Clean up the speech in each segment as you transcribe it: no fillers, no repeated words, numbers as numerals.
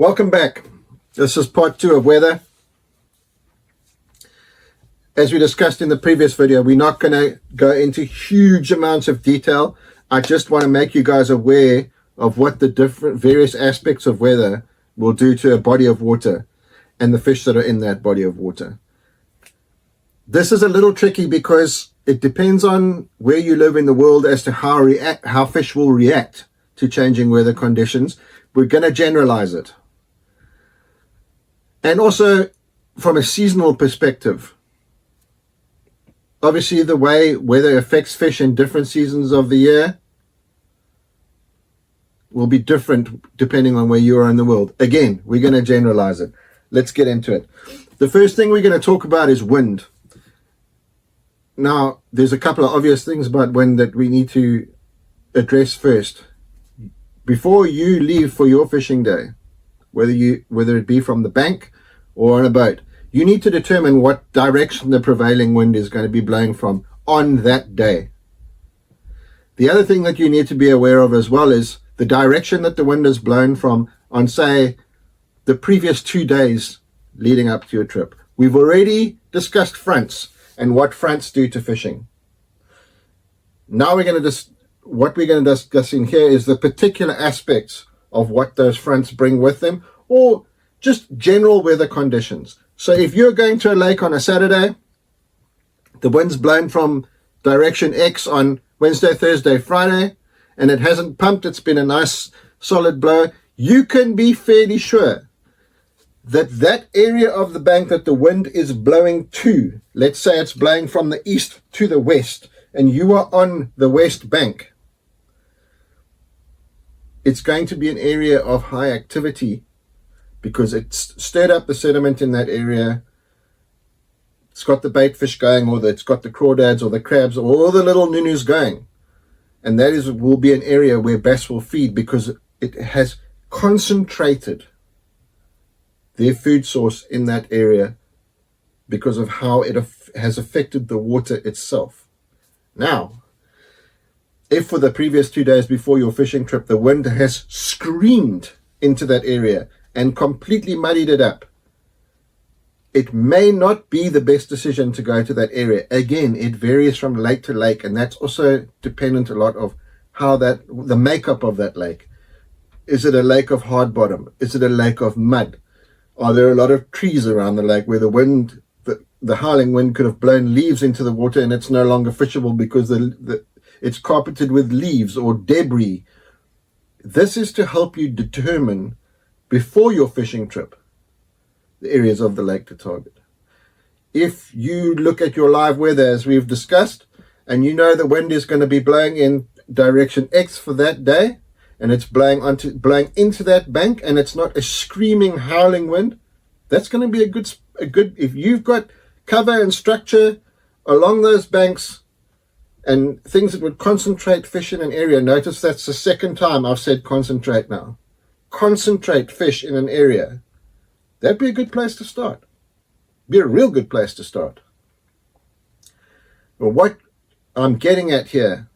Welcome back. This is part 2 of weather. As we discussed in the previous video, we're not going to go into huge amounts of detail. I just want to make you guys aware of what the different various aspects of weather will do to a body of water and the fish that are in that body of water. This is a little tricky because it depends on where you live in the world as to how fish will react to changing weather conditions. We're going to generalize it. And also from a seasonal perspective, obviously the way weather affects fish in different seasons of the year will be different depending on where you are in the world. Again, we're going to generalize it. Let's get into it. The first thing we're going to talk about is wind. Now, there's a couple of obvious things about wind that we need to address first. Before you leave for your fishing day, whether it be from the bank or on a boat, you need to determine what direction the prevailing wind is going to be blowing from on that day. The other thing that you need to be aware of as well is the direction that the wind is blown from on, say, the previous 2 days leading up to your trip. We've already discussed fronts and what fronts do to fishing. Now what we're going to discuss in here is the particular aspects of what those fronts bring with them, or just general weather conditions. So if you're going to a lake on a Saturday, the wind's blown from direction X on Wednesday, Thursday, Friday, and it hasn't pumped, it's been a nice solid blow, you can be fairly sure that that area of the bank that the wind is blowing to, let's say it's blowing from the east to the west, and you are on the west bank, it's going to be an area of high activity because it's stirred up the sediment in that area. It's got the bait fish going, or it's got the crawdads or the crabs or all the little nunus going. And that will be an area where bass will feed because it has concentrated their food source in that area because of how it has affected the water itself. Now, if for the previous 2 days before your fishing trip, the wind has screamed into that area and completely muddied it up, it may not be the best decision to go to that area. Again, it varies from lake to lake, and that's also dependent a lot of how the makeup of that lake. Is it a lake of hard bottom? Is it a lake of mud? Are there a lot of trees around the lake where the wind, the howling wind could have blown leaves into the water and it's no longer fishable because it's carpeted with leaves or debris? This is to help you determine before your fishing trip the areas of the lake to target. If you look at your live weather as we've discussed, and you know the wind is going to be blowing in direction X for that day, and it's blowing into that bank, and it's not a screaming howling wind, that's going to be a good if you've got cover and structure along those banks and things that would concentrate fish in an area. Notice that's the second time I've said concentrate now. Concentrate fish in an area. That'd be a good place to start. Be a real good place to start. But what I'm getting at here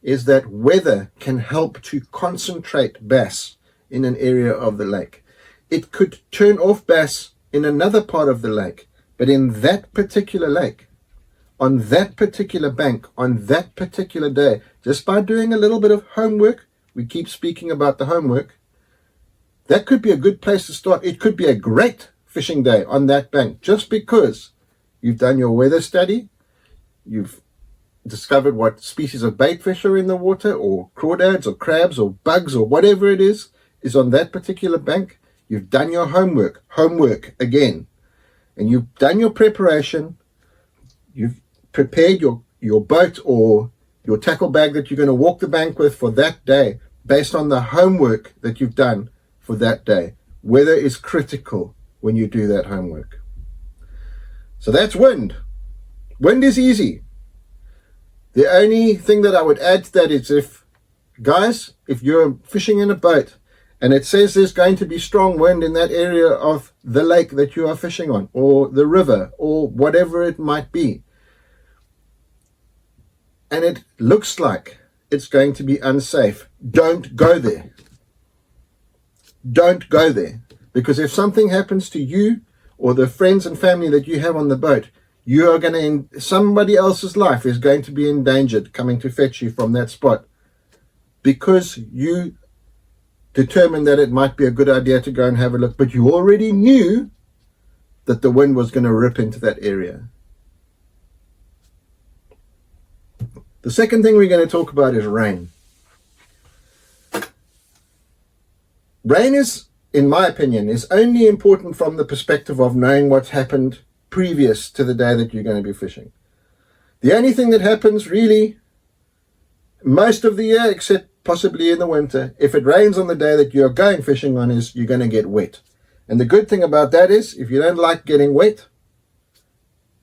is that weather can help to concentrate bass in an area of the lake. It could turn off bass in another part of the lake, but in that particular lake, on that particular bank, on that particular day, just by doing a little bit of homework, we keep speaking about the homework, that could be a good place to start. It could be a great fishing day on that bank just because you've done your weather study, you've discovered what species of bait fish are in the water, or crawdads or crabs or bugs or whatever it is on that particular bank. You've done your homework again, and you've done your preparation. You've prepared your boat or your tackle bag that you're going to walk the bank with for that day based on the homework that you've done for that day. Weather is critical when you do that homework. So that's wind. Wind is easy. The only thing that I would add to that is if you're fishing in a boat and it says there's going to be strong wind in that area of the lake that you are fishing on, or the river, or whatever it might be, and it looks like it's going to be unsafe, don't go there. don't go there. Because if something happens to you or the friends and family that you have on the boat, you are going to, somebody else's life is going to be endangered coming to fetch you from that spot because you determined that it might be a good idea to go and have a look, but you already knew that the wind was going to rip into that area. The second thing we're going to talk about is rain. Rain is, in my opinion, is only important from the perspective of knowing what's happened previous to the day that you're going to be fishing. The only thing that happens really most of the year, except possibly in the winter, if it rains on the day that you're going fishing on, is you're going to get wet. And the good thing about that is, if you don't like getting wet,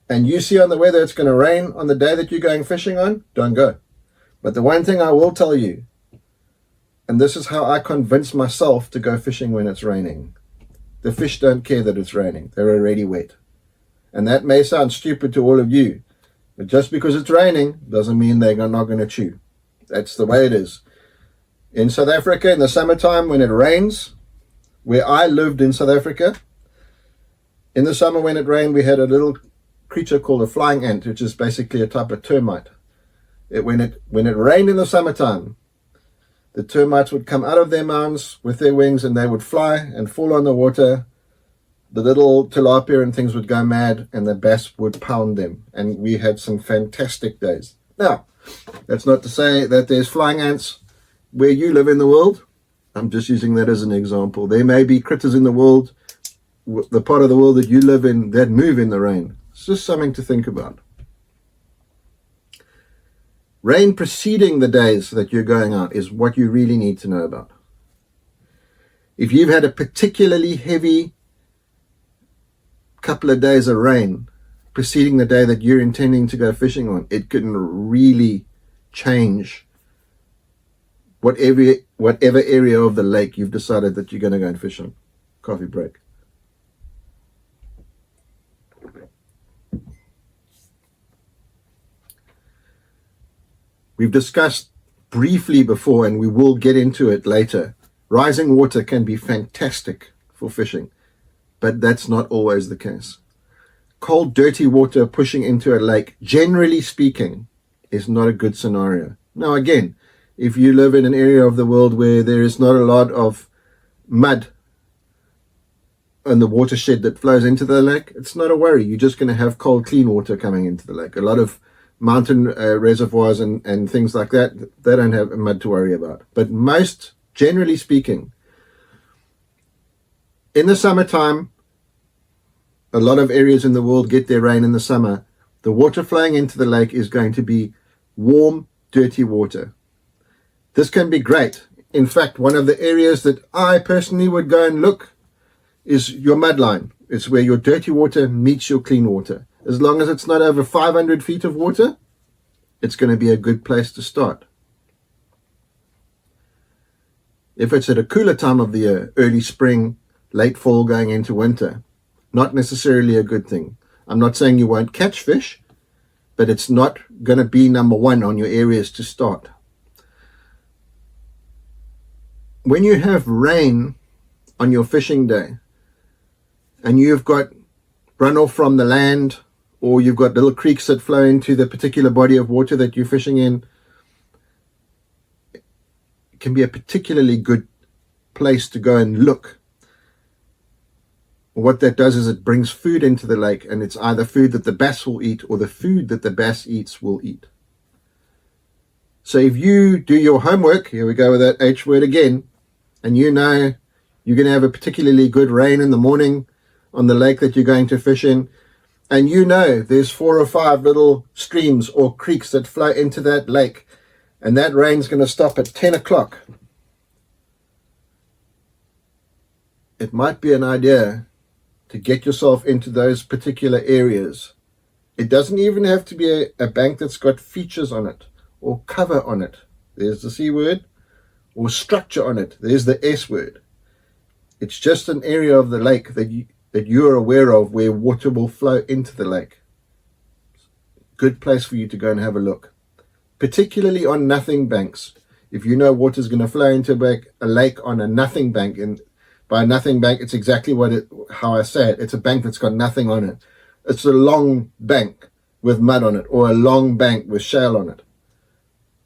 and you see on the weather it's going to rain on the day that you're going fishing on, don't go. But the one thing I will tell you, and this is how I convince myself to go fishing when it's raining, the fish don't care that it's raining. They're already wet. And that may sound stupid to all of you, but just because it's raining doesn't mean they're not going to chew. That's the way it is. In South Africa, in the summertime when it rains, where I lived in South Africa, in the summer when it rained, we had a little creature called a flying ant, which is basically a type of termite. When it rained in the summertime, the termites would come out of their mounds with their wings and they would fly and fall on the water. The little tilapia and things would go mad and the bass would pound them. And we had some fantastic days. Now, that's not to say that there's flying ants where you live in the world. I'm just using that as an example. There may be critters in the world, the part of the world that you live in, that move in the rain. It's just something to think about. Rain preceding the days that you're going out is what you really need to know about. If you've had a particularly heavy couple of days of rain preceding the day that you're intending to go fishing on, it can really change whatever area of the lake you've decided that you're going to go and fish on. Coffee break. We've discussed briefly before, and we will get into it later. Rising water can be fantastic for fishing, but that's not always the case. Cold, dirty water pushing into a lake, generally speaking, is not a good scenario. Now, again, if you live in an area of the world where there is not a lot of mud in the watershed that flows into the lake, it's not a worry. You're just going to have cold, clean water coming into the lake. A lot of mountain reservoirs and things like that, they don't have mud to worry about. But most, generally speaking, in the summertime, a lot of areas in the world get their rain in the summer. The water flowing into the lake is going to be warm, dirty water. This can be great. In fact, one of the areas that I personally would go and look is your mud line. It's where your dirty water meets your clean water. As long as it's not over 500 feet of water, it's going to be a good place to start. If it's at a cooler time of the year, early spring, late fall going into winter, not necessarily a good thing. I'm not saying you won't catch fish, but it's not going to be number one on your areas to start. When you have rain on your fishing day, and you've got runoff from the land, or you've got little creeks that flow into the particular body of water that you're fishing in, it can be a particularly good place to go and look. What that does is it brings food into the lake, and it's either food that the bass will eat or the food that the bass eats will eat. So if you do your homework, here we go with that H word again, and you know you're going to have a particularly good rain in the morning on the lake that you're going to fish in, and you know there's 4 or 5 little streams or creeks that flow into that lake, and that rain's going to stop at 10 o'clock. It might be an idea to get yourself into those particular areas. It doesn't even have to be a bank that's got features on it or cover on it. There's the C word. Or structure on it. There's the S word. It's just an area of the lake that you're aware of where water will flow into the lake. Good place for you to go and have a look. Particularly on nothing banks. If you know water's going to flow into a lake on a nothing bank, and By a nothing bank, it's exactly how I say it. It's a bank that's got nothing on it. It's a long bank with mud on it, or a long bank with shale on it.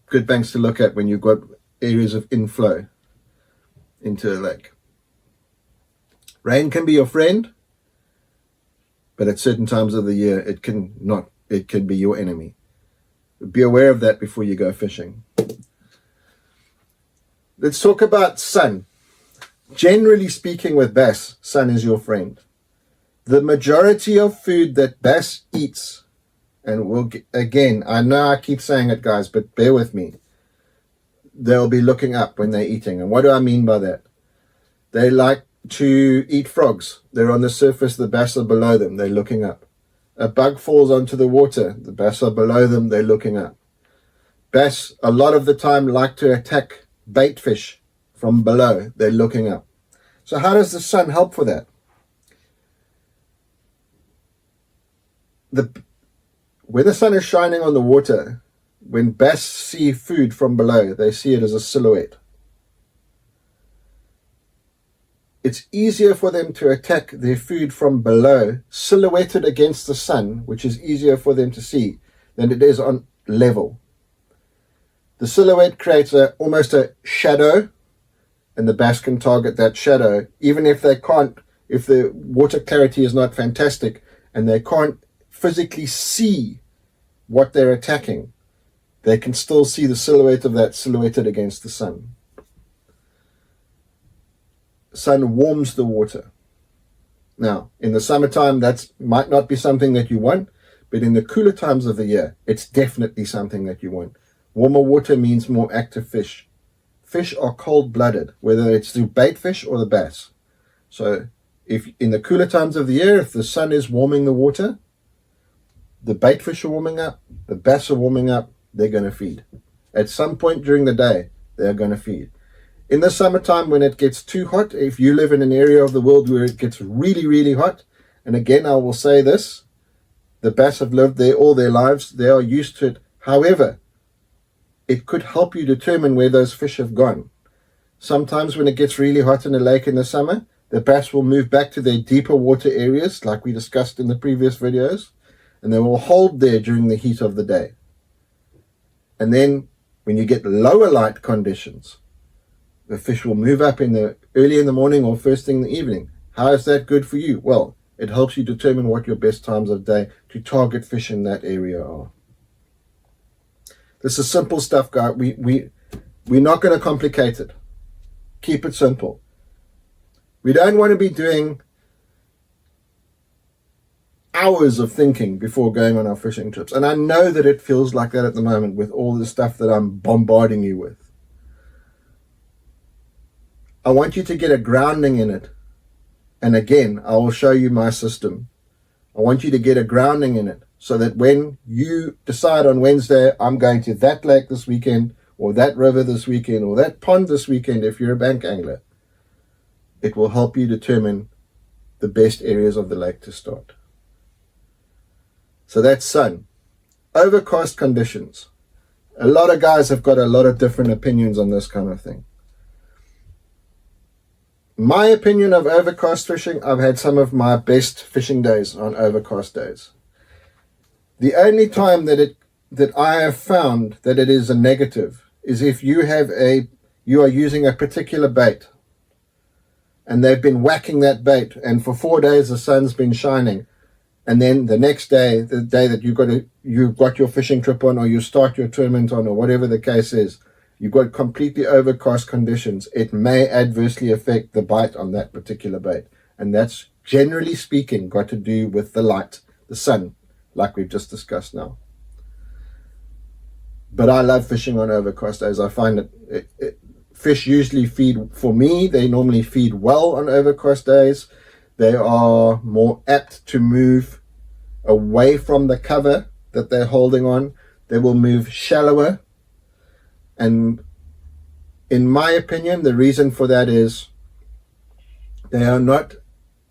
Good banks to look at when you've got areas of inflow into a lake. Rain can be your friend, but at certain times of the year, it can be your enemy. Be aware of that before you go fishing. Let's talk about sun. Generally speaking, with bass, sun is your friend. The majority of food that bass eats, and again, I know I keep saying it, guys, but bear with me. They'll be looking up when they're eating. And what do I mean by that? They like to eat frogs. They're on the surface, the bass are below them, they're looking up. A bug falls onto the water, the bass are below them, they're looking up. Bass, a lot of the time, like to attack bait fish from below, they're looking up. So how does the sun help for that? Where the sun is shining on the water, when bass see food from below, they see it as a silhouette. It's easier for them to attack their food from below, silhouetted against the sun, which is easier for them to see, than it is on level. The silhouette creates almost a shadow, and the bass can target that shadow, even if they can't, if the water clarity is not fantastic, and they can't physically see what they're attacking. They can still see the silhouette of that silhouetted against the sun. Sun warms the water. Now, in the summertime, that might not be something that you want, but in the cooler times of the year, it's definitely something that you want. Warmer water means more active fish. Fish are cold-blooded, whether it's through bait fish or the bass. So, if in the cooler times of the year, if the sun is warming the water, the bait fish are warming up, the bass are warming up, they're going to feed. At some point during the day, they're going to feed. In the summertime, when it gets too hot, if you live in an area of the world where it gets really, really hot, and again, I will say this, the bass have lived there all their lives, they are used to it. However, it could help you determine where those fish have gone. Sometimes when it gets really hot in a lake in the summer, the bass will move back to their deeper water areas, like we discussed in the previous videos, and they will hold there during the heat of the day. And then when you get lower light conditions, the fish will move up early in the morning or first thing in the evening. How is that good for you? Well, it helps you determine what your best times of day to target fish in that area are. This is simple stuff, guys. We're not going to complicate it. Keep it simple. We don't want to be doing hours of thinking before going on our fishing trips. And I know that it feels like that at the moment with all the stuff that I'm bombarding you with. I want you to get a grounding in it. And again, I will show you my system. I want you to get a grounding in it so that when you decide on Wednesday, I'm going to that lake this weekend, or that river this weekend, or that pond this weekend, if you're a bank angler, it will help you determine the best areas of the lake to start. So that's sun. Overcast conditions. A lot of guys have got a lot of different opinions on this kind of thing. My opinion of overcast fishing, I've had some of my best fishing days on overcast days. The only time that I have found that it is a negative is if you are using a particular bait and they've been whacking that bait, and for 4 days the sun's been shining, and then the next day, the day that you've got your fishing trip on, or you start your tournament on, or whatever the case is, you've got completely overcast conditions, it may adversely affect the bite on that particular bait. And that's, generally speaking, got to do with the light, the sun, like we've just discussed now. But I love fishing on overcast days. I find that fish usually feed, for me, they normally feed well on overcast days. They are more apt to move away from the cover that they're holding on. They will move shallower. And in my opinion, the reason for that is they are not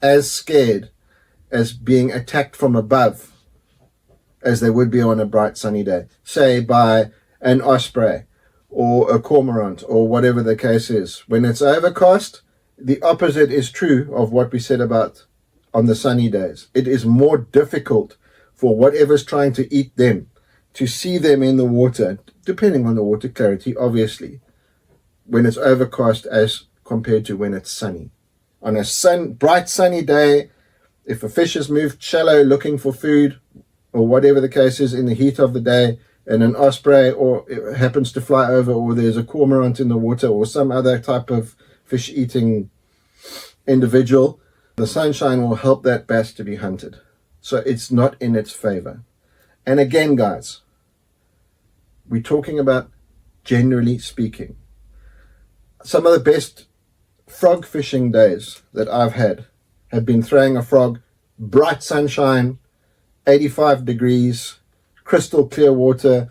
as scared as being attacked from above as they would be on a bright sunny day, say by an osprey or a cormorant or whatever the case is. When it's overcast, the opposite is true of what we said about on the sunny days. It is more difficult for whatever's trying to eat them to see them in the water, depending on the water clarity, obviously, when it's overcast as compared to when it's sunny. On a bright sunny day, if a fish has moved shallow looking for food, or whatever the case is in the heat of the day, and an osprey or it happens to fly over, or there's a cormorant in the water, or some other type of fish-eating individual, the sunshine will help that bass to be hunted. So it's not in its favor. And again, guys, we're talking about generally speaking. Some of the best frog fishing days that I've had have been throwing a frog, bright sunshine, 85 degrees, crystal clear water,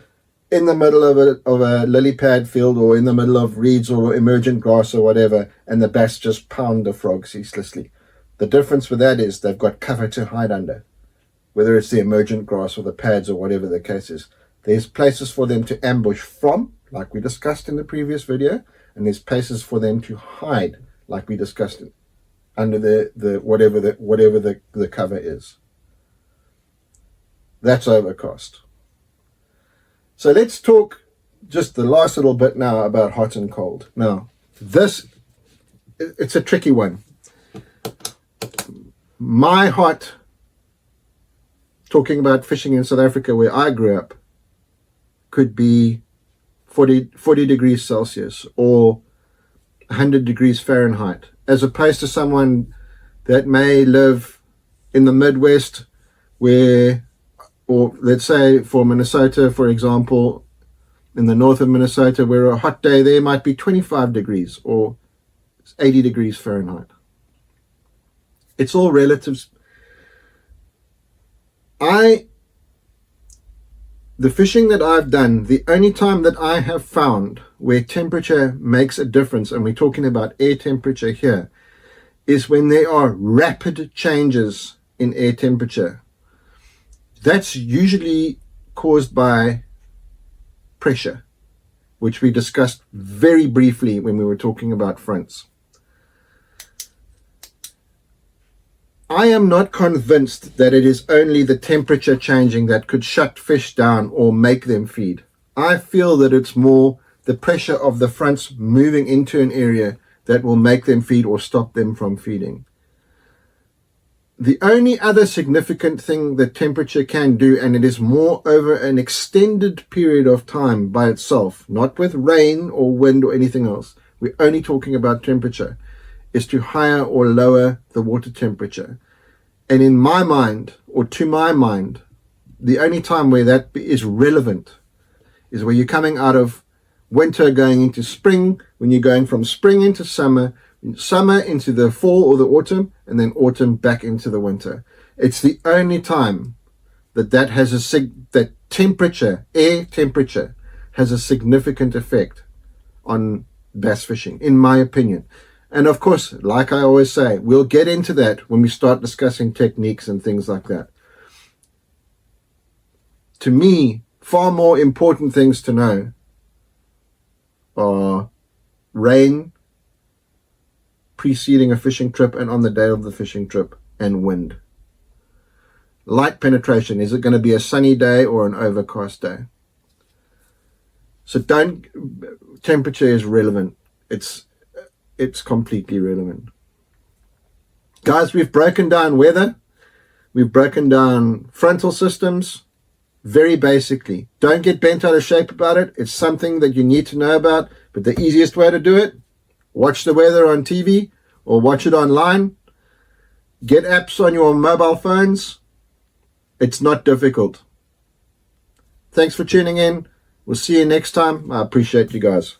in the middle of a lily pad field, or in the middle of reeds or emergent grass or whatever, and the bass just pound the frog ceaselessly. The difference with that is they've got cover to hide under, whether it's the emergent grass or the pads or whatever the case is. There's places for them to ambush from, like we discussed in the previous video, and there's places for them to hide, like we discussed under the whatever the cover is. That's overcast. So let's talk just the last little bit now about hot and cold. Now, it's a tricky one. My hot, talking about fishing in South Africa where I grew up, could be 40 degrees Celsius or 100 degrees Fahrenheit, as opposed to someone that may live in the Midwest where, or let's say for Minnesota, for example, in the north of Minnesota, where a hot day there might be 25 degrees or 80 degrees Fahrenheit. It's all relative. The fishing that I've done, the only time that I have found where temperature makes a difference, and we're talking about air temperature here, is when there are rapid changes in air temperature. That's usually caused by pressure, which we discussed very briefly when we were talking about fronts. I am not convinced that it is only the temperature changing that could shut fish down or make them feed. I feel that it's more the pressure of the fronts moving into an area that will make them feed or stop them from feeding. The only other significant thing that temperature can do, and it is more over an extended period of time by itself, not with rain or wind or anything else, we're only talking about temperature, is to higher or lower the water temperature. And in my mind, or to my mind, the only time where that is relevant is where you're coming out of winter going into spring, when you're going from spring into summer into the fall or the autumn, and then autumn back into the winter. It's the only time that that temperature, air temperature, has a significant effect on bass fishing, in my opinion. And of course, like I always say, we'll get into that when we start discussing techniques and things like that. To me, far more important things to know are rain preceding a fishing trip and on the day of the fishing trip, and wind. Light penetration, is it going to be a sunny day or an overcast day? So temperature is relevant. It's completely relevant. Guys, we've broken down weather. We've broken down frontal systems very basically. Don't get bent out of shape about it. It's something that you need to know about, but the easiest way to do it, watch the weather on TV or watch it online. Get apps on your mobile phones. It's not difficult. Thanks for tuning in. We'll see you next time. I appreciate you guys.